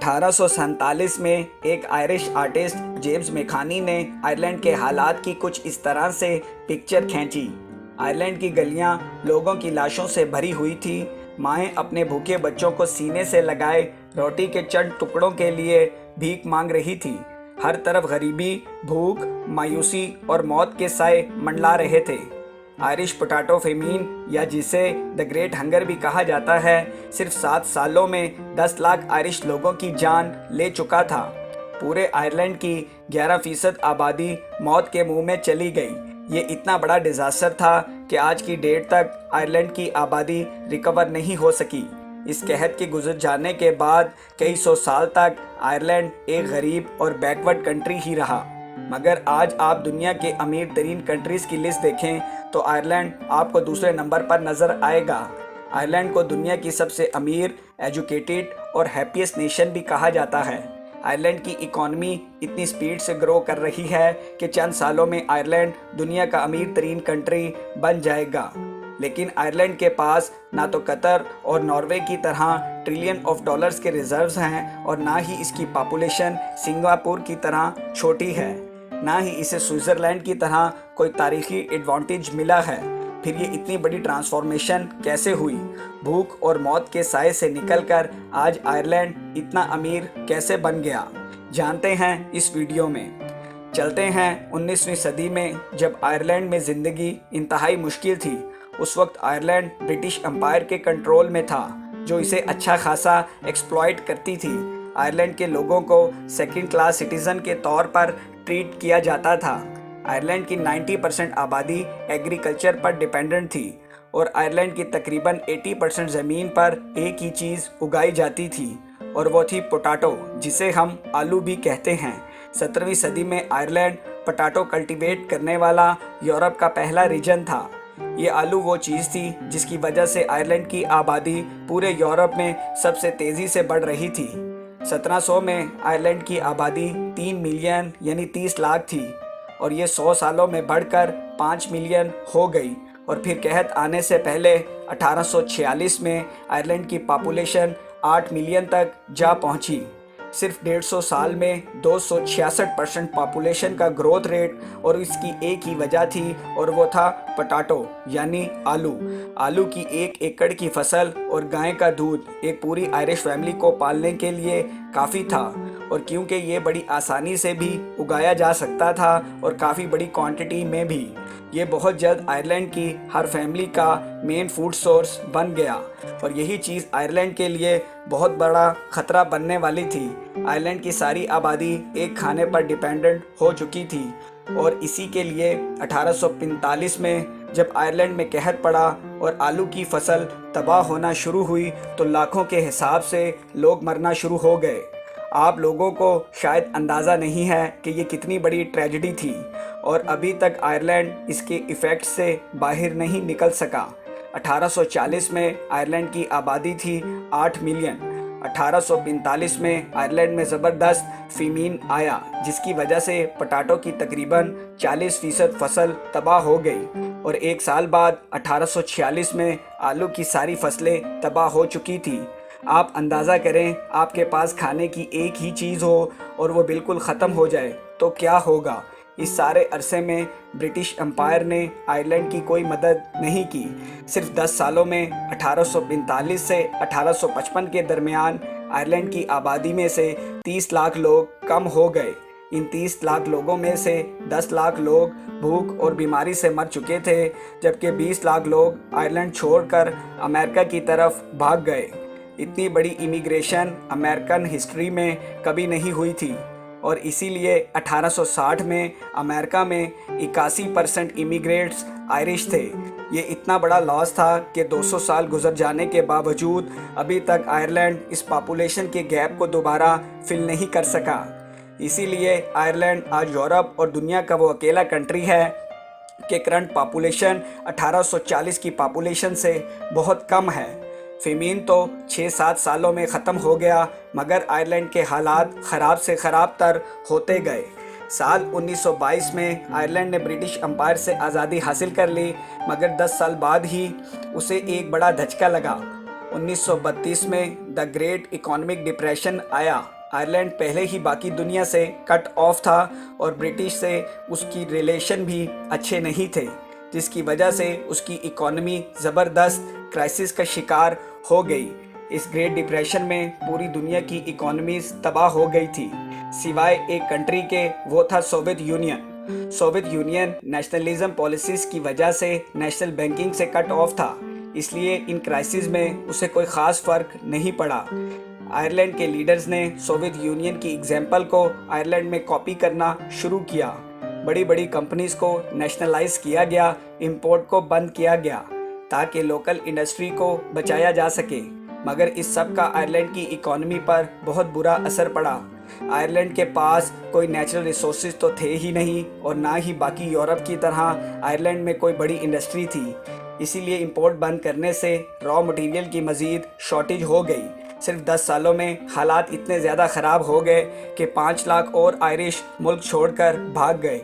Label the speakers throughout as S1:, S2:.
S1: 1847 میں ایک Irish artist James میکانی نے آئرلینڈ کے حالات کی کچھ اس طرح سے پکچر کھینچی۔ آئرلینڈ کی گلیاں لوگوں کی لاشوں سے بھری ہوئی تھی۔ مائیں اپنے بھوکے بچوں کو سینے سے لگائے روٹی کے چند ٹکڑوں کے لیے بھیک مانگ رہی تھی۔ ہر طرف غریبی، بھوک، مایوسی اور موت کے سائے منڈلا رہے تھے۔ آئرش پوٹیٹو فیمین، یا جسے دی گریٹ ہنگر بھی کہا جاتا ہے، صرف 7 سالوں میں 10 لاکھ آئرش لوگوں کی جان لے چکا تھا۔ پورے آئرلینڈ کی 11% آبادی موت کے منہ میں چلی گئی۔ یہ اتنا بڑا ڈیزاسٹر تھا کہ آج کی ڈیٹ تک آئرلینڈ کی آبادی ریکور نہیں ہو سکی۔ اس قحط کے گزر جانے کے بعد کئی سو سال تک آئرلینڈ ایک غریب اور بیکورڈ کنٹری ہی رہا۔ مگر آج آپ دنیا کے امیر ترین کنٹریز کی لسٹ دیکھیں تو آئرلینڈ آپ کو دوسرے نمبر پر نظر آئے گا۔ آئرلینڈ کو دنیا کی سب سے امیر، ایجوکیٹڈ اور ہیپیسٹ نیشن بھی کہا جاتا ہے۔ آئرلینڈ کی اکانومی اتنی سپیڈ سے گرو کر رہی ہے کہ چند سالوں میں آئرلینڈ دنیا کا امیر ترین کنٹری بن جائے گا۔ لیکن آئرلینڈ کے پاس نہ تو قطر اور ناروے کی طرح ٹریلین آف ڈالرز کے ریزروز ہیں، اور نہ ہی اس کی پاپولیشن سنگاپور کی طرح چھوٹی ہے، نہ ہی اسے سوئٹزرلینڈ کی طرح کوئی تاریخی ایڈوانٹیج ملا ہے۔ پھر یہ اتنی بڑی ٹرانسفارمیشن کیسے ہوئی؟ بھوک اور موت کے سائے سے نکل کر آج آئرلینڈ اتنا امیر کیسے بن گیا؟ جانتے ہیں اس ویڈیو میں۔ چلتے ہیں 19ویں صدی میں، جب آئرلینڈ میں زندگی انتہائی مشکل تھی۔ اس وقت آئرلینڈ برٹش امپائر کے کنٹرول میں تھا، جو اسے اچھا خاصا ایکسپلائٹ کرتی تھی۔ آئرلینڈ کے لوگوں کو سیکنڈ کلاس سٹیزن کے طور پر ٹریٹ کیا جاتا تھا۔ آئرلینڈ کی 90% آبادی ایگریکلچر پر ڈیپینڈنٹ تھی، اور آئرلینڈ کی تقریباً 80% زمین پر ایک ہی چیز اگائی جاتی تھی، اور وہ تھی پوٹیٹو، جسے ہم آلو بھی کہتے ہیں۔ 17ویں صدی میں آئرلینڈ پوٹیٹو کلٹیویٹ کرنے والا یورپ کا پہلا ریجن تھا۔ یہ آلو وہ چیز تھی جس کی وجہ سے آئرلینڈ کی آبادی پورے یورپ میں سب سے تیزی سے بڑھ رہی تھی۔ 1700 میں آئرلینڈ کی آبادی 3 ملین یعنی 30 لاکھ تھی، اور یہ 100 سالوں میں بڑھ کر 5 ملین ہو گئی، اور پھر قحط آنے سے پہلے 1846 میں آئرلینڈ کی پاپولیشن 8 ملین تک جا پہنچی۔ صرف 150 سال میں 266% پاپولیشن کا گروتھ ریٹ، اور اس کی ایک ہی وجہ تھی، اور وہ تھا پوٹیٹو یعنی آلو۔ آلو کی 1 ایکڑ کی فصل اور گائے کا دودھ ایک پوری آئرش فیملی کو پالنے کے لیے کافی تھا، اور کیونکہ یہ بڑی آسانی سے بھی اگایا جا سکتا تھا اور کافی بڑی کوانٹٹی میں بھی، یہ بہت جلد آئرلینڈ کی ہر فیملی کا مین فوڈ سورس بن گیا، اور یہی چیز آئرلینڈ کے لیے بہت بڑا خطرہ بننے والی تھی۔ آئرلینڈ کی ساری آبادی ایک کھانے پر ڈیپینڈنٹ ہو چکی تھی، اور اسی کے لیے 1845 میں جب آئرلینڈ میں قحط پڑا اور آلو کی فصل تباہ ہونا شروع ہوئی تو لاکھوں کے حساب سے لوگ مرنا شروع ہو گئے۔ آپ لوگوں کو شاید اندازہ نہیں ہے کہ یہ کتنی بڑی ٹریجڈی تھی، اور ابھی تک آئرلینڈ اس کے ایفیکٹ سے باہر نہیں نکل سکا۔ 1840 میں آئرلینڈ کی آبادی تھی 8 ملین۔ 1845 میں آئرلینڈ میں زبردست فیمین آیا، جس کی وجہ سے پوٹیٹو کی تقریباً 40% فصل تباہ ہو گئی، اور 1 سال بعد 1846 میں آلو کی ساری فصلیں تباہ ہو چکی تھی۔ آپ اندازہ کریں، آپ کے پاس کھانے کی ایک ہی چیز ہو اور وہ بالکل ختم ہو جائے تو کیا ہوگا؟ اس سارے عرصے میں برٹش امپائر نے آئرلینڈ کی کوئی مدد نہیں کی۔ صرف 10 سالوں میں 1845 سے 1855 کے درمیان آئرلینڈ کی آبادی میں سے 30 لاکھ لوگ کم ہو گئے۔ ان 30 لاکھ لوگوں میں سے 10 لاکھ لوگ بھوک اور بیماری سے مر چکے تھے، جبکہ 20 لاکھ لوگ آئرلینڈ چھوڑ کر امریکہ کی طرف بھاگ گئے۔ اتنی بڑی امیگریشن امریکن ہسٹری میں کبھی نہیں ہوئی تھی، اور اسی لیے 1860 میں امریکہ میں 81% امیگریٹس آئرش تھے۔ یہ اتنا بڑا لاس تھا کہ 200 سال گزر جانے کے باوجود ابھی تک آئرلینڈ اس پاپولیشن کے گیپ کو دوبارہ فل نہیں کر سکا۔ اسی لیے آئرلینڈ آج یورپ اور دنیا کا وہ اکیلا کنٹری ہے کہ کرنٹ پاپولیشن 1840 کی پاپولیشن سے بہت کم ہے۔ فیمین تو 6-7 سالوں میں ختم ہو گیا، مگر آئرلینڈ کے حالات خراب سے خراب تر ہوتے گئے۔ سال 1922 میں آئرلینڈ نے برٹش امپائر سے آزادی حاصل کر لی، مگر 10 سال بعد ہی اسے ایک بڑا دھچکا لگا۔ 1932 میں دی گریٹ اکنامک ڈپریشن آیا، آئرلینڈ پہلے ہی باقی دنیا سے کٹ آف تھا اور برٹش سے اس کی ریلیشن بھی اچھے نہیں تھے، جس کی وجہ سے اس کی اکانومی زبردست کرائسس کا شکار ہو گئی۔ اس گریٹ ڈپریشن میں پوری دنیا کی اکانومیز تباہ ہو گئی تھی، سوائے ایک کنٹری کے، وہ تھا Soviet union. Soviet union nationalism policies کی وجہ سے نیشنل بینکنگ سے کٹ آف تھا، اس لیے ان کرائسس میں اسے کوئی خاص فرق نہیں پڑا۔ آئرلینڈ کے لیڈرز نے سوویت یونین کی ایگزامپل کو آئرلینڈ میں کاپی کرنا شروع کیا۔ بڑی بڑی کمپنیز کو نیشنلائز کیا گیا، امپورٹ کو بند کیا گیا تاکہ لوکل انڈسٹری کو بچایا جا سکے، مگر اس سب کا آئرلینڈ کی اکانومی پر بہت برا اثر پڑا۔ آئرلینڈ کے پاس کوئی نیچرل ریسورسز تو تھے ہی نہیں، اور نہ ہی باقی یورپ کی طرح آئرلینڈ میں کوئی بڑی انڈسٹری تھی، اسی لیے امپورٹ بند کرنے سے را مٹیریل کی مزید شارٹیج ہو گئی۔ صرف 10 سالوں میں حالات اتنے زیادہ خراب ہو گئے کہ 5 لاکھ اور آئرش ملک چھوڑ کر بھاگ گئے۔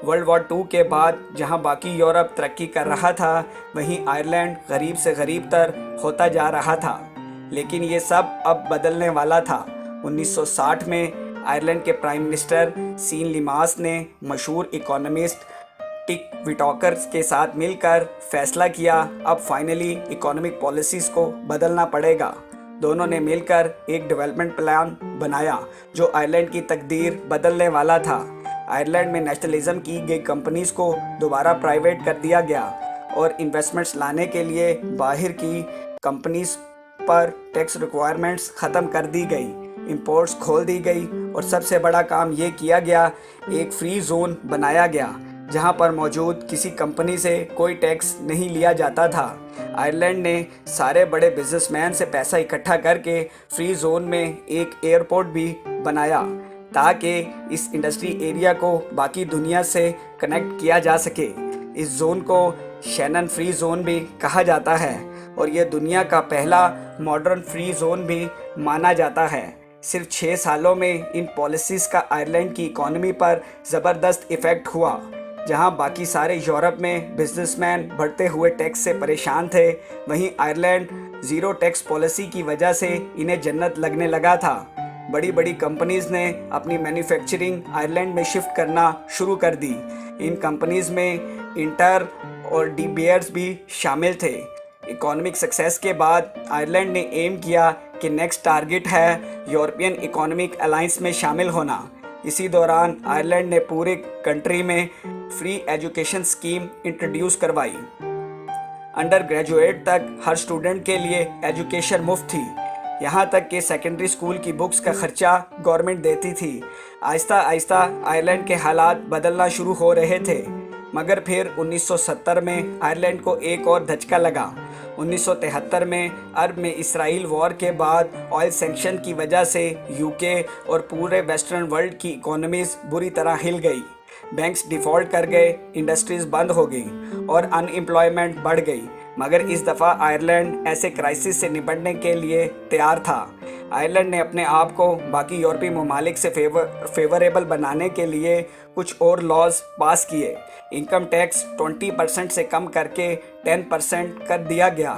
S1: ورلڈ وار 2 کے بعد جہاں باقی یورپ ترقی کر رہا تھا، وہیں آئرلینڈ غریب سے غریب تر ہوتا جا رہا تھا، لیکن یہ سب اب بدلنے والا تھا۔ 1960 میں آئرلینڈ کے پرائم منسٹر سین لیماس نے مشہور اکانومسٹ ٹک وٹاکر کے ساتھ مل کر فیصلہ کیا، اب فائنلی اکانومک پالیسیز کو بدلنا پڑے گا۔ دونوں نے مل کر ایک ڈیولپمنٹ پلان بنایا جو آئرلینڈ کی تقدیر بدلنے والا تھا۔ آئرلینڈ میں نیشنلزم کی گئی کمپنیز کو دوبارہ پرائیویٹ کر دیا گیا اور انویسٹمنٹس لانے کے لیے باہر کی کمپنیز پر ٹیکس ریکوائرمنٹس ختم کر دی گئی، امپورٹس کھول دی گئی، اور سب سے بڑا کام یہ کیا گیا، ایک فری زون بنایا گیا جہاں پر موجود کسی کمپنی سے کوئی ٹیکس نہیں لیا جاتا تھا۔ آئرلینڈ نے سارے بڑے بزنس مین سے پیسہ اکٹھا کر کے فری زون میں ایک ایئرپورٹ بھی بنایا تاکہ اس انڈسٹری ایریا کو باقی دنیا سے کنیکٹ کیا جا سکے۔ اس زون کو شینن فری زون بھی کہا جاتا ہے اور یہ دنیا کا پہلا ماڈرن فری زون بھی مانا جاتا ہے۔ صرف 6 سالوں میں ان پالیسیز کا آئرلینڈ کی اکانومی پر زبردست ایفیکٹ ہوا۔ جہاں باقی سارے یورپ میں بزنس مین بڑھتے ہوئے ٹیکس سے پریشان تھے، وہیں آئرلینڈ زیرو ٹیکس پالیسی کی وجہ سے انہیں جنت لگنے لگا تھا۔ بڑی بڑی کمپنیز نے اپنی مینوفیکچرنگ آئرلینڈ میں شفٹ کرنا شروع کر دی۔ ان کمپنیز میں انٹر اور ڈی بیئرز بھی شامل تھے۔ اکانومک سکسیس کے بعد آئرلینڈ نے ایم کیا کہ نیکسٹ ٹارگٹ ہے یورپین اکانومک الائنس میں شامل ہونا۔ اسی دوران آئرلینڈ نے پورے کنٹری میں فری ایجوکیشن سکیم انٹروڈیوس کروائی۔ انڈر گریجویٹ تک ہر اسٹوڈنٹ کے لیے ایجوکیشن مفت تھی، یہاں تک کہ سیکنڈری اسکول کی بکس کا خرچہ گورنمنٹ دیتی تھی۔ آہستہ آہستہ آئرلینڈ کے حالات بدلنا شروع ہو رہے تھے، مگر پھر 1970 میں آئرلینڈ کو ایک اور دھچکا لگا۔ 1973 میں عرب میں اسرائیل وار کے بعد آئل سینکشن کی وجہ سے UK اور پورے ویسٹرن ورلڈ کی اکانومیز بری طرح ہل گئی۔ بینکس ڈیفالٹ کر گئے، انڈسٹریز بند ہو گئیں اور ان ایمپلائمنٹ بڑھ گئی، مگر اس دفعہ آئرلینڈ ایسے کرائسس سے نپٹنے کے لیے تیار تھا۔ آئرلینڈ نے اپنے آپ کو باقی یورپی ممالک سے فیوریبل بنانے کے لیے کچھ اور لاز پاس کیے۔ انکم ٹیکس 20% سے کم کر کے 10% کر دیا گیا۔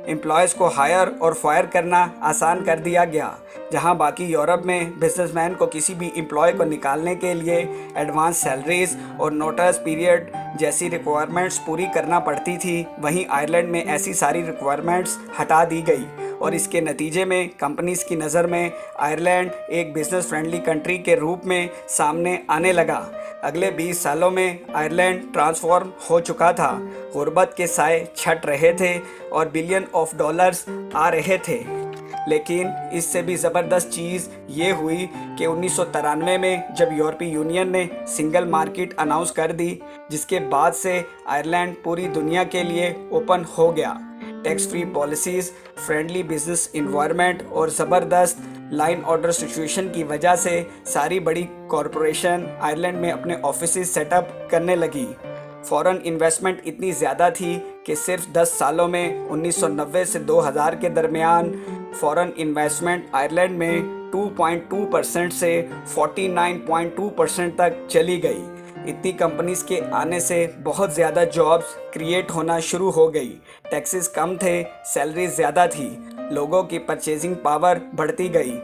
S1: امپلائیز کو ہائر اور فائر کرنا آسان کر دیا گیا۔ جہاں باقی یورپ میں بزنس مین کو کسی بھی امپلائی کو نکالنے کے لیے ایڈوانس سیلریز اور نوٹس پیریڈ جیسی ریکوائرمنٹس پوری کرنا پڑتی تھی، وہیں آئرلینڈ میں ایسی ساری ریکوائرمنٹس ہٹا دی گئی، اور اس کے نتیجے میں کمپنیز کی نظر میں آئرلینڈ ایک بزنس فرینڈلی کنٹری کے روپ میں سامنے آنے لگا۔ اگلے 20 سالوں میں آئرلینڈ ٹرانسفارم ہو چکا تھا، غربت کے سائے چھٹ رہے تھے اور بلین آف ڈالرز آ رہے تھے۔ لیکن اس سے بھی زبردست چیز یہ ہوئی کہ 1993 میں جب یورپی یونین نے سنگل مارکیٹ اناؤنس کر دی، جس کے بعد سے آئرلینڈ پوری دنیا کے لیے اوپن ہو گیا۔ Tax free policies, friendly business environment اور زبردست لائن آرڈر سچویشن کی وجہ سے ساری بڑی کارپوریشن آئرلینڈ میں اپنے آفیسز سیٹ اپ کرنے لگی۔ فورن انویسٹمنٹ اتنی زیادہ تھی کہ صرف 10 سالوں میں 1990 سے 2000 کے درمیان فورن انویسٹمنٹ آئرلینڈ میں 2.2% سے 49.2% تک چلی گئی۔ اتنی کمپنیز کے آنے سے بہت زیادہ جابز کریٹ ہونا شروع ہو گئی، ٹیکسز کم تھے، سیلریز زیادہ تھی، لوگوں کی پرچیزنگ پاور بڑھتی گئی،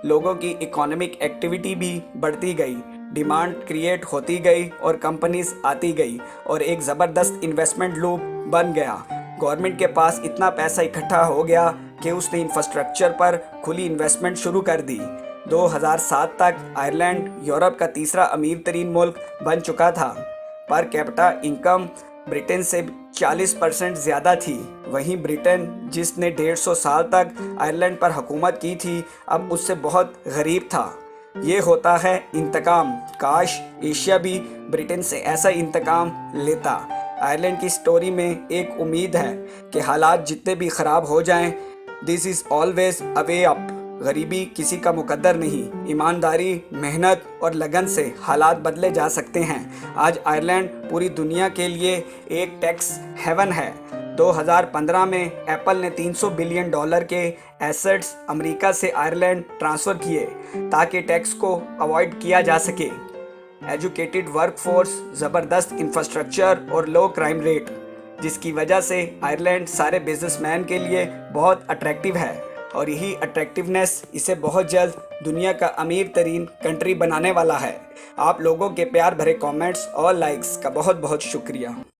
S1: لوگوں کی اکانومک ایکٹیویٹی بھی بڑھتی گئی، ڈیمانڈ کریٹ ہوتی گئی اور کمپنیز آتی گئی اور ایک زبردست انویسٹمنٹ لوپ بن گیا۔ گورنمنٹ کے پاس اتنا پیسہ اکٹھا ہو گیا کہ اس نے انفراسٹرکچر پر کھلی انویسٹمنٹ شروع کر دی۔ 2007 تک آئرلینڈ یورپ کا تیسرا امیر ترین ملک بن چکا تھا۔ پر کیپٹا انکم برٹن سے 40% زیادہ تھی۔ وہیں برٹن جس نے 150 سال تک آئرلینڈ پر حکومت کی تھی اب اس سے بہت غریب تھا۔ یہ ہوتا ہے انتقام، کاش ایشیا بھی برٹن سے ایسا انتقام لیتا۔ آئرلینڈ کی سٹوری میں ایک امید ہے کہ حالات جتنے بھی خراب ہو جائیں دس از آلویز اے وے اپ۔ غریبی کسی کا مقدر نہیں، ایمانداری، محنت اور لگن سے حالات بدلے جا سکتے ہیں۔ آج آئرلینڈ پوری دنیا کے لیے ایک ٹیکس ہیون ہے۔ 2015 میں ایپل نے $300 بلین کے ایسٹس امریکہ سے آئرلینڈ ٹرانسفر کیے تاکہ ٹیکس کو اوائڈ کیا جا سکے۔ ایجوکیٹڈ ورک فورس، زبردست انفراسٹرکچر اور لو کرائم ریٹ، جس کی وجہ سے آئرلینڈ سارے بزنس مین کے لیے بہت اٹریکٹیو ہے اور یہی اٹریکٹیونیس اسے بہت جلد دنیا کا امیر ترین کنٹری بنانے والا ہے۔ آپ لوگوں کے پیار بھرے کامنٹس اور لائکس کا بہت بہت شکریہ۔